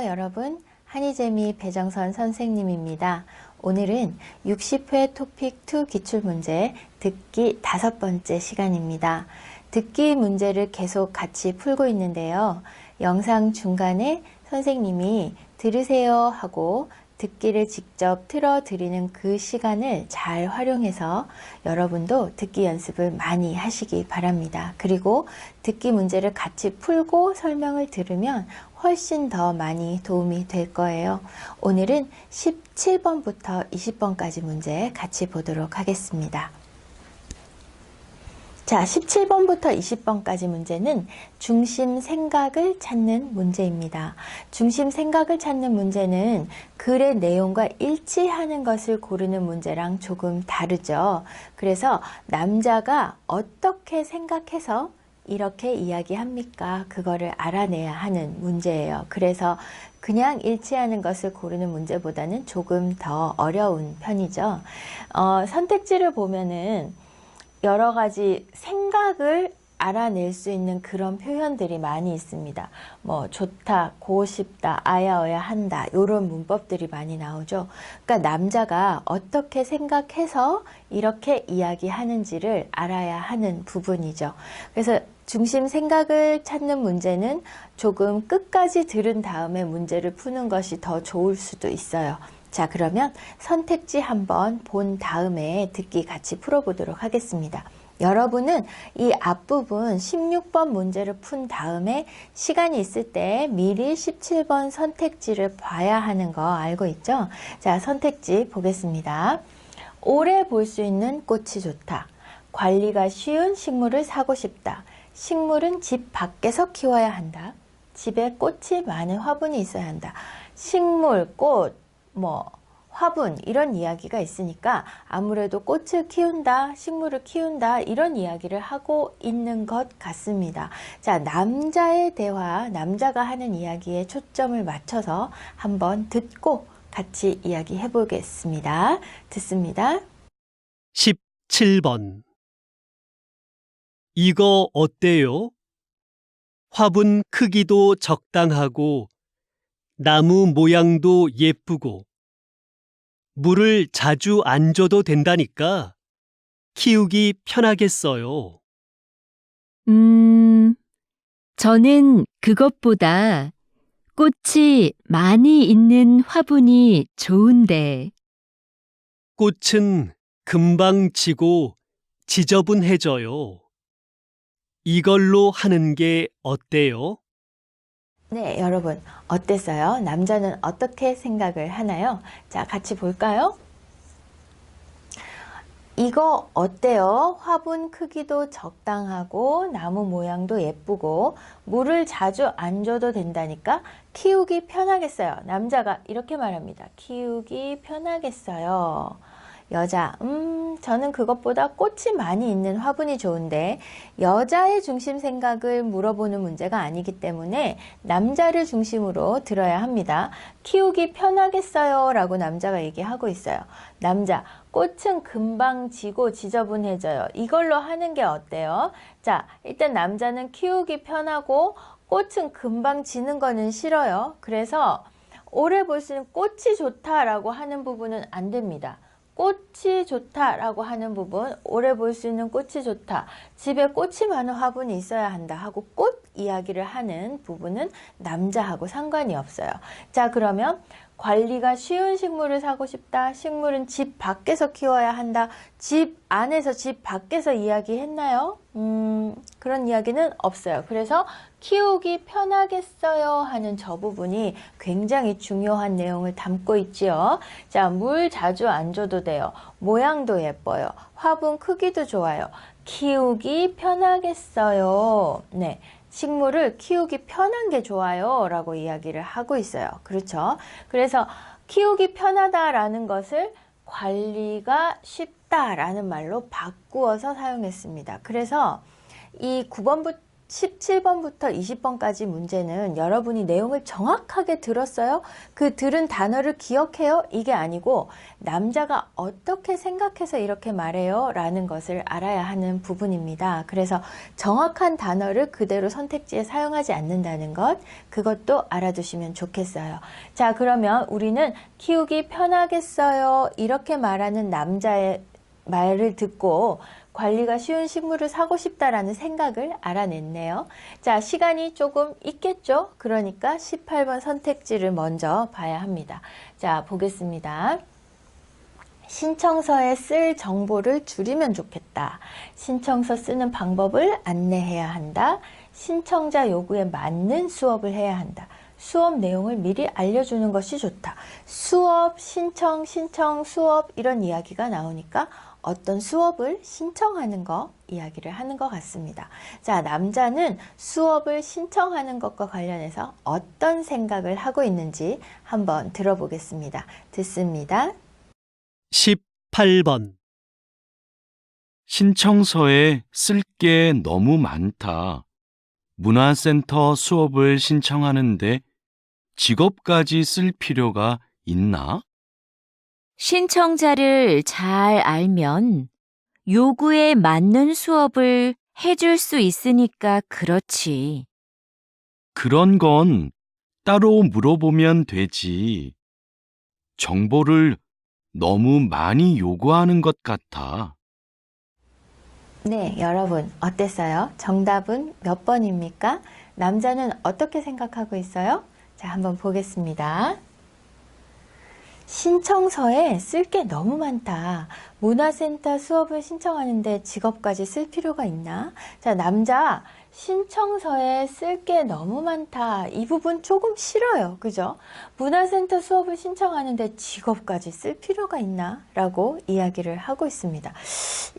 여러분, 한이재미 배정선 선생님입니다. 오늘은 60회 토픽 2 기출문제 듣기 5번째 시간입니다. 듣기 문제를 계속 같이 풀고 있는데요. 영상 중간에 선생님이 들으세요 하고 듣기를 직접 틀어드리는 그 시간을 잘 활용해서 여러분도 듣기 연습을 많이 하시기 바랍니다. 그리고 듣기 문제를 같이 풀고 설명을 들으면 훨씬 더 많이 도움이 될 거예요. 오늘은 17번부터 20번까지 문제 같이 보도록 하겠습니다. 자, 17번부터 20번까지 문제는 중심 생각을 찾는 문제입니다. 중심 생각을 찾는 문제는 글의 내용과 일치하는 것을 고르는 문제랑 조금 다르죠. 그래서 남자가 어떻게 생각해서 이렇게 이야기합니까? 그거를 알아내야 하는 문제예요. 그래서 그냥 일치하는 것을 고르는 문제보다는 조금 더 어려운 편이죠. 선택지를 보면은 여러 가지 생각을 알아낼 수 있는 그런 표현들이 많이 있습니다. 뭐 좋다, 고고 싶다, 아야어야 한다 이런 문법들이 많이 나오죠. 그러니까 남자가 어떻게 생각해서 이렇게 이야기하는지를 알아야 하는 부분이죠. 그래서 중심 생각을 찾는 문제는 조금 끝까지 들은 다음에 문제를 푸는 것이 더 좋을 수도 있어요. 자, 그러면 선택지 한번 본 다음에 듣기 같이 풀어보도록 하겠습니다. 여러분은 이 앞부분 16번 문제를 푼 다음에 시간이 있을 때 미리 17번 선택지를 봐야 하는 거 알고 있죠? 자, 선택지 보겠습니다. 오래 볼 수 있는 꽃이 좋다. 관리가 쉬운 식물을 사고 싶다. 식물은 집 밖에서 키워야 한다. 집에 꽃이 많은 화분이 있어야 한다. 식물, 꽃, 화분 이런 이야기가 있으니까 아무래도 꽃을 키운다, 식물을 키운다 이런 이야기를 하고 있는 것 같습니다. 자, 남자의 대화, 남자가 하는 이야기에 초점을 맞춰서 한번 듣고 같이 이야기해 보겠습니다. 듣습니다. 17번. 이거 어때요? 화분 크기도 적당하고 나무 모양도 예쁘고 물을 자주 안 줘도 된다니까 키우기 편하겠어요. 저는 그것보다 꽃이 많이 있는 화분이 좋은데. 꽃은 금방 지고 지저분해져요. 이걸로 하는 게 어때요? 네, 여러분 어땠어요? 남자는 어떻게 생각을 하나요? 자, 같이 볼까요? 이거 어때요? 화분 크기도 적당하고 나무 모양도 예쁘고 물을 자주 안 줘도 된다니까 키우기 편하겠어요. 남자가 이렇게 말합니다. 키우기 편하겠어요. 여자, 저는 그것보다 꽃이 많이 있는 화분이 좋은데 여자의 중심 생각을 물어보는 문제가 아니기 때문에 남자를 중심으로 들어야 합니다. 키우기 편하겠어요 라고 남자가 얘기하고 있어요. 남자, 꽃은 금방 지고 지저분해져요. 이걸로 하는 게 어때요? 자, 일단 남자는 키우기 편하고 꽃은 금방 지는 거는 싫어요. 그래서 오래 볼 수 있는 꽃이 좋다라고 하는 부분은 안 됩니다. 꽃이 좋다라고 하는 부분, 오래 볼 수 있는 꽃이 좋다. 집에 꽃이 많은 화분이 있어야 한다 하고 꽃 이야기를 하는 부분은 남자하고 상관이 없어요. 자, 그러면 관리가 쉬운 식물을 사고 싶다. 식물은 집 밖에서 키워야 한다. 집 안에서 집 밖에서 이야기했나요? 그런 이야기는 없어요. 그래서 키우기 편하겠어요 하는 저 부분이 굉장히 중요한 내용을 담고 있지요. 자, 물 자주 안 줘도 돼요. 모양도 예뻐요. 화분 크기도 좋아요. 키우기 편하겠어요. 네. 식물을 키우기 편한 게 좋아요 라고 이야기를 하고 있어요. 그렇죠? 그래서 키우기 편하다라는 것을 관리가 쉽다라는 말로 바꾸어서 사용했습니다. 그래서 이 9번부터 17번부터 20번까지 문제는 여러분이 내용을 정확하게 들었어요? 그 들은 단어를 기억해요? 이게 아니고 남자가 어떻게 생각해서 이렇게 말해요? 라는 것을 알아야 하는 부분입니다. 그래서 정확한 단어를 그대로 선택지에 사용하지 않는다는 것, 그것도 알아두시면 좋겠어요. 자, 그러면 우리는 키우기 편하겠어요? 이렇게 말하는 남자의 말을 듣고 관리가 쉬운 식물을 사고 싶다라는 생각을 알아냈네요. 자, 시간이 조금 있겠죠? 그러니까 18번 선택지를 먼저 봐야 합니다. 자, 보겠습니다. 신청서에 쓸 정보를 줄이면 좋겠다. 신청서 쓰는 방법을 안내해야 한다. 신청자 요구에 맞는 수업을 해야 한다. 수업 내용을 미리 알려주는 것이 좋다. 수업, 신청, 수업 이런 이야기가 나오니까 어떤 수업을 신청하는 거 이야기를 하는 것 같습니다. 자, 남자는 수업을 신청하는 것과 관련해서 어떤 생각을 하고 있는지 한번 들어보겠습니다. 듣습니다. 18번. 신청서에 쓸 게 너무 많다. 문화센터 수업을 신청하는데 직업까지 쓸 필요가 있나? 신청자를 잘 알면 요구에 맞는 수업을 해줄 수 있으니까 그렇지. 그런 건 따로 물어보면 되지. 정보를 너무 많이 요구하는 것 같아. 네, 여러분 어땠어요? 정답은 몇 번입니까? 남자는 어떻게 생각하고 있어요? 자, 한번 보겠습니다. 신청서에 쓸 게 너무 많다. 문화센터 수업을 신청하는데 직업까지 쓸 필요가 있나? 자, 남자 신청서에 쓸 게 너무 많다. 이 부분 조금 싫어요. 그죠? 문화센터 수업을 신청하는데 직업까지 쓸 필요가 있나? 라고 이야기를 하고 있습니다.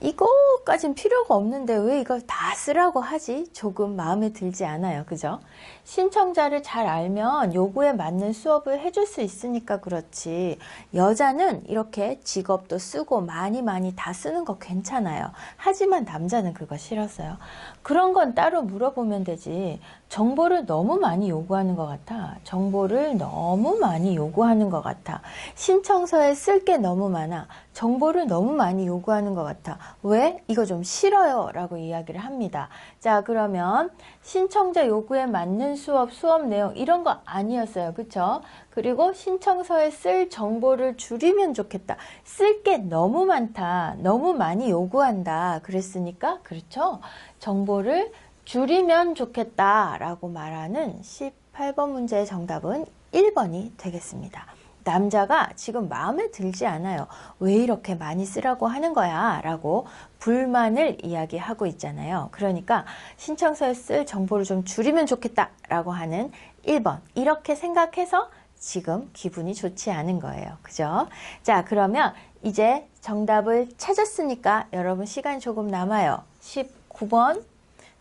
이거까진 필요가 없는데 왜 이걸 다 쓰라고 하지? 조금 마음에 들지 않아요. 그죠? 신청자를 잘 알면 요구에 맞는 수업을 해줄 수 있으니까 그렇지. 여자는 이렇게 직업도 쓰고 많이 다 쓰는 거 괜찮아요. 하지만 남자는 그거 싫었어요. 그런 건 따로 물어보면 되지. 정보를 너무 많이 요구하는 것 같아. 정보를 너무 많이 요구하는 것 같아. 신청서에 쓸 게 너무 많아. 정보를 너무 많이 요구하는 것 같아. 왜? 이거 좀 싫어요. 라고 이야기를 합니다. 자, 그러면 신청자 요구에 맞는 수업 내용 이런 거 아니었어요. 그쵸? 그리고 신청서에 쓸 정보를 줄이면 좋겠다. 쓸 게 너무 많다. 너무 많이 요구한다. 그랬으니까 그렇죠? 정보를 줄이면 좋겠다 라고 말하는 18번 문제의 정답은 1번이 되겠습니다. 남자가 지금 마음에 들지 않아요. 왜 이렇게 많이 쓰라고 하는 거야? 라고 불만을 이야기하고 있잖아요. 그러니까 신청서에 쓸 정보를 좀 줄이면 좋겠다 라고 하는 1번. 이렇게 생각해서 지금 기분이 좋지 않은 거예요. 그죠? 자, 그러면 이제 정답을 찾았으니까 여러분 시간이 조금 남아요. 19번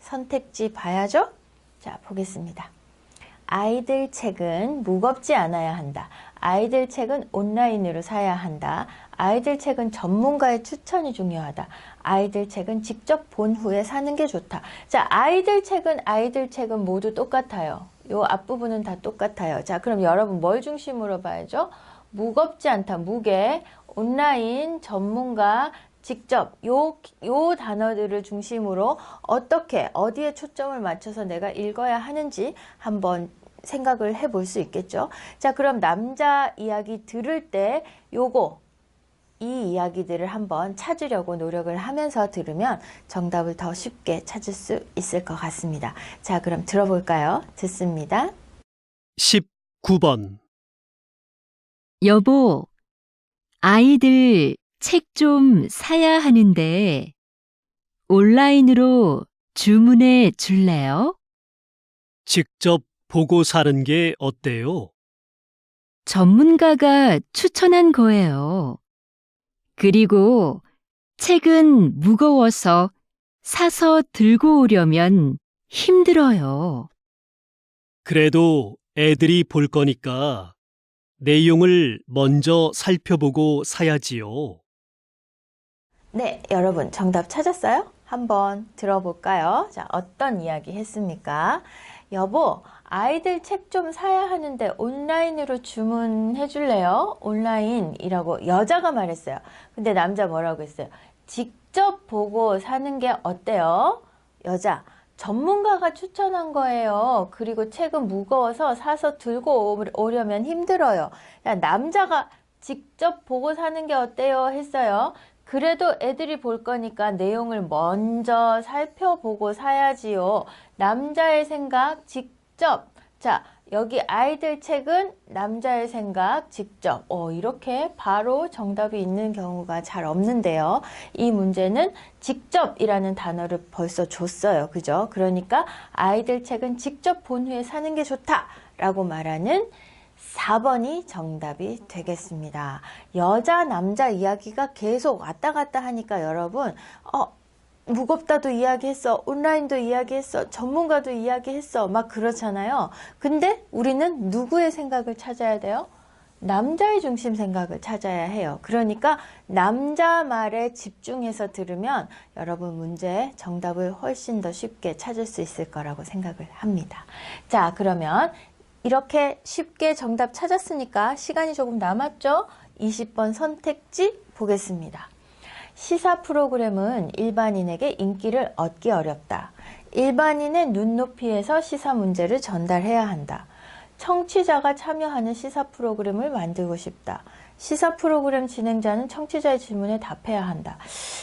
선택지 봐야죠? 자, 보겠습니다. 아이들 책은 무겁지 않아야 한다. 아이들 책은 온라인으로 사야 한다. 아이들 책은 전문가의 추천이 중요하다. 아이들 책은 직접 본 후에 사는 게 좋다. 자, 아이들 책은 모두 똑같아요. 요 앞부분은 다 똑같아요. 자, 그럼 여러분 뭘 중심으로 봐야죠? 무겁지 않다, 무게, 온라인, 전문가, 직접 요 단어들을 중심으로 어떻게 어디에 초점을 맞춰서 내가 읽어야 하는지 한번 생각을 해볼 수 있겠죠. 자, 그럼 남자 이야기 들을 때 이 이야기들을 한번 찾으려고 노력을 하면서 들으면 정답을 더 쉽게 찾을 수 있을 것 같습니다. 자, 그럼 들어볼까요? 듣습니다. 19번. 여보, 아이들 책 좀 사야 하는데 온라인으로 주문해 줄래요? 직접 보고 사는 게 어때요? 전문가가 추천한 거예요. 그리고 책은 무거워서 사서 들고 오려면 힘들어요. 그래도 애들이 볼 거니까 내용을 먼저 살펴보고 사야지요. 네, 여러분 정답 찾았어요? 한번 들어볼까요? 자, 어떤 이야기 했습니까? 여보, 아이들 책 좀 사야 하는데 온라인으로 주문해 줄래요? 온라인이라고 여자가 말했어요. 근데 남자 뭐라고 했어요? 직접 보고 사는 게 어때요? 여자, 전문가가 추천한 거예요. 그리고 책은 무거워서 사서 들고 오려면 힘들어요. 야, 남자가 직접 보고 사는 게 어때요? 했어요. 그래도 애들이 볼 거니까 내용을 먼저 살펴보고 사야지요. 남자의 생각, 직접. 자, 여기 아이들 책은 남자의 생각, 직접. 이렇게 바로 정답이 있는 경우가 잘 없는데요. 이 문제는 직접이라는 단어를 벌써 줬어요. 그죠? 그러니까 아이들 책은 직접 본 후에 사는 게 좋다라고 말하는 4번이 정답이 되겠습니다. 여자, 남자 이야기가 계속 왔다 갔다 하니까 여러분, 무겁다도 이야기했어, 온라인도 이야기했어, 전문가도 이야기했어, 막 그렇잖아요. 근데 우리는 누구의 생각을 찾아야 돼요? 남자의 중심 생각을 찾아야 해요. 그러니까 남자 말에 집중해서 들으면 여러분 문제 정답을 훨씬 더 쉽게 찾을 수 있을 거라고 생각을 합니다. 자, 그러면 이렇게 쉽게 정답 찾았으니까 시간이 조금 남았죠? 20번 선택지 보겠습니다. 시사 프로그램은 일반인에게 인기를 얻기 어렵다. 일반인의 눈높이에서 시사 문제를 전달해야 한다. 청취자가 참여하는 시사 프로그램을 만들고 싶다. 시사 프로그램 진행자는 청취자의 질문에 답해야 한다.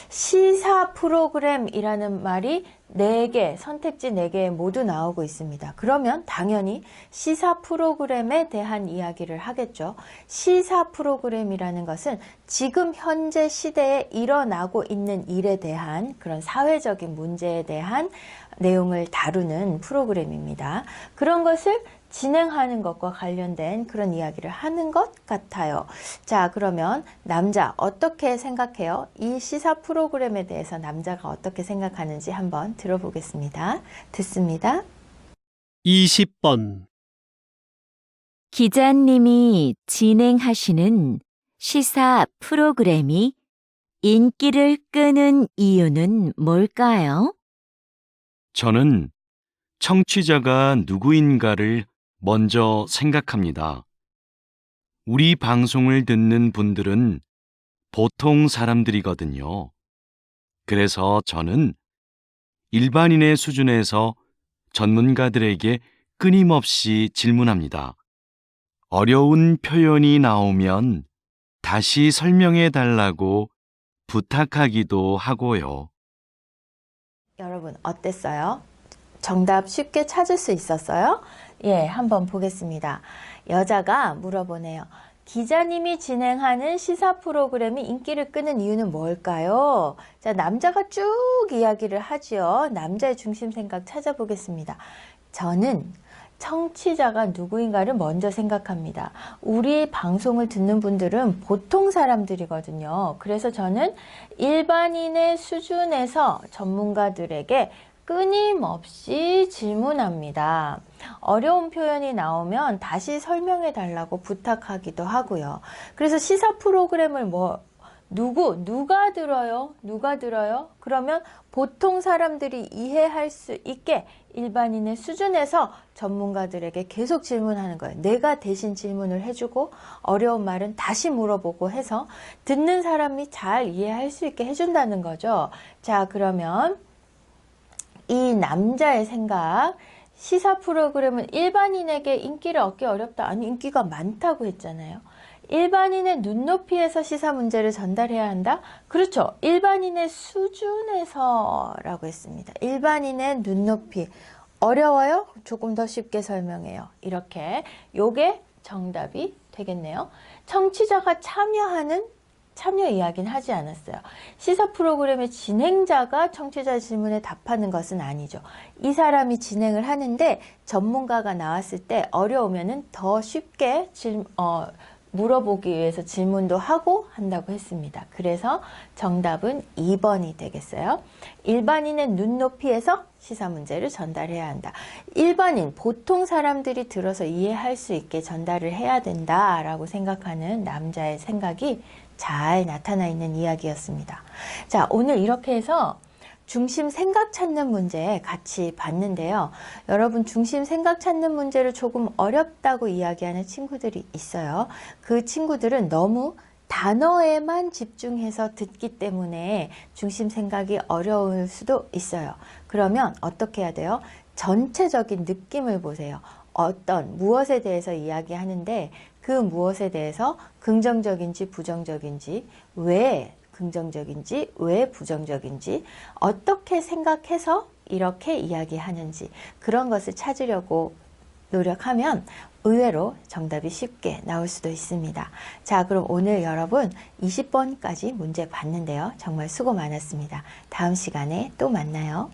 시사 프로그램이라는 말이 4개, 선택지 4개 모두 나오고 있습니다. 그러면 당연히 시사 프로그램에 대한 이야기를 하겠죠. 시사 프로그램이라는 것은 지금 현재 시대에 일어나고 있는 일에 대한 그런 사회적인 문제에 대한 내용을 다루는 프로그램입니다. 그런 것을 진행하는 것과 관련된 그런 이야기를 하는 것 같아요. 자, 그러면 남자 어떻게 생각해요? 이 시사 프로그램에 대해서 남자가 어떻게 생각하는지 한번 들어보겠습니다. 듣습니다. 20번. 기자님이 진행하시는 시사 프로그램이 인기를 끄는 이유는 뭘까요? 저는 청취자가 누구인가를 먼저 생각합니다. 우리 방송을 듣는 분들은 보통 사람들이거든요. 그래서 저는 일반인의 수준에서 전문가들에게 끊임없이 질문합니다. 어려운 표현이 나오면 다시 설명해 달라고 부탁하기도 하고요. 여러분 어땠어요? 정답 쉽게 찾을 수 있었어요? 예, 한번 보겠습니다. 여자가 물어보네요. 기자님이 진행하는 시사 프로그램이 인기를 끄는 이유는 뭘까요? 자, 남자가 쭉 이야기를 하지요. 남자의 중심 생각 찾아보겠습니다. 저는 청취자가 누구인가를 먼저 생각합니다. 우리 방송을 듣는 분들은 보통 사람들이거든요. 그래서 저는 일반인의 수준에서 전문가들에게 끊임없이 질문합니다. 어려운 표현이 나오면 다시 설명해 달라고 부탁하기도 하고요. 그래서 시사 프로그램을 누가 들어요? 누가 들어요? 그러면 보통 사람들이 이해할 수 있게 일반인의 수준에서 전문가들에게 계속 질문하는 거예요. 내가 대신 질문을 해주고 어려운 말은 다시 물어보고 해서 듣는 사람이 잘 이해할 수 있게 해준다는 거죠. 자, 그러면 이 남자의 생각, 시사 프로그램은 일반인에게 인기를 얻기 어렵다. 아니, 인기가 많다고 했잖아요. 일반인의 눈높이에서 시사 문제를 전달해야 한다? 그렇죠. 일반인의 수준에서 라고 했습니다. 일반인의 눈높이. 어려워요? 조금 더 쉽게 설명해요. 이렇게. 요게 정답이 되겠네요. 청취자가 참여 이야기는 하지 않았어요. 시사 프로그램의 진행자가 청취자 질문에 답하는 것은 아니죠. 이 사람이 진행을 하는데 전문가가 나왔을 때 어려우면은 더 쉽게 물어보기 위해서 질문도 하고 한다고 했습니다. 그래서 정답은 2번이 되겠어요. 일반인의 눈높이에서 시사 문제를 전달해야 한다. 일반인, 보통 사람들이 들어서 이해할 수 있게 전달을 해야 된다라고 생각하는 남자의 생각이 잘 나타나 있는 이야기였습니다. 자, 오늘 이렇게 해서 중심 생각 찾는 문제 같이 봤는데요. 여러분, 중심 생각 찾는 문제를 조금 어렵다고 이야기하는 친구들이 있어요. 그 친구들은 너무 단어에만 집중해서 듣기 때문에 중심 생각이 어려울 수도 있어요. 그러면 어떻게 해야 돼요? 전체적인 느낌을 보세요. 어떤 무엇에 대해서 이야기하는데 그 무엇에 대해서 긍정적인지 부정적인지, 왜 긍정적인지, 왜 부정적인지, 어떻게 생각해서 이렇게 이야기하는지, 그런 것을 찾으려고 노력하면 의외로 정답이 쉽게 나올 수도 있습니다. 자, 그럼 오늘 여러분 20번까지 문제 봤는데요. 정말 수고 많았습니다. 다음 시간에 또 만나요.